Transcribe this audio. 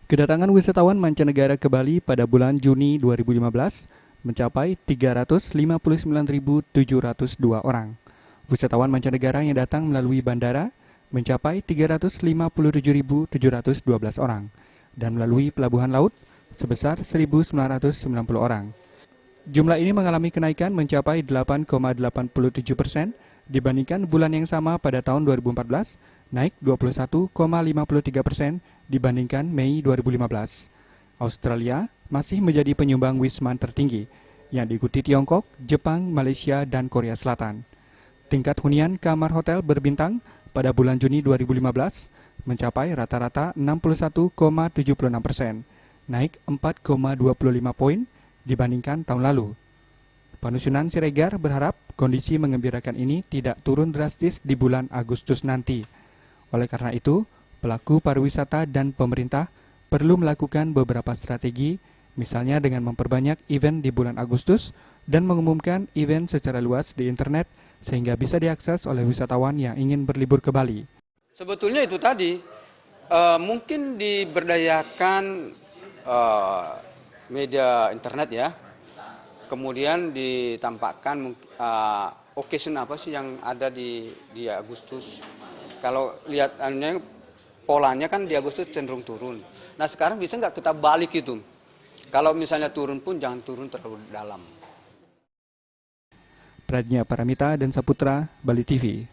Kedatangan wisatawan mancanegara ke Bali pada bulan Juni 2015 mencapai 359.702 orang. Wisatawan mancanegara yang datang melalui bandara mencapai 357.712 orang dan melalui pelabuhan laut sebesar 1.990 orang. Jumlah ini mengalami kenaikan mencapai 8,87% dibandingkan bulan yang sama pada tahun 2014, naik 21,53% dibandingkan Mei 2015. Australia masih menjadi penyumbang wisman tertinggi, yang diikuti Tiongkok, Jepang, Malaysia, dan Korea Selatan. Tingkat hunian kamar hotel berbintang pada bulan Juni 2015 mencapai rata-rata 61,76%, naik 4,25 poin dibandingkan tahun lalu. Penyusunan Siregar berharap kondisi mengembirakan ini tidak turun drastis di bulan Agustus nanti. Oleh karena itu, pelaku pariwisata dan pemerintah perlu melakukan beberapa strategi, misalnya dengan memperbanyak event di bulan Agustus dan mengumumkan event secara luas di internet sehingga bisa diakses oleh wisatawan yang ingin berlibur ke Bali. Sebetulnya itu tadi, mungkin diberdayakan media internet ya, kemudian ditampakkan occasion apa sih yang ada di Agustus. Kalau lihat polanya kan di Agustus cenderung turun. Nah sekarang bisa nggak kita balik itu? Kalau misalnya turun pun jangan turun terlalu dalam. Pradnya Paramita dan Saputra, Bali TV.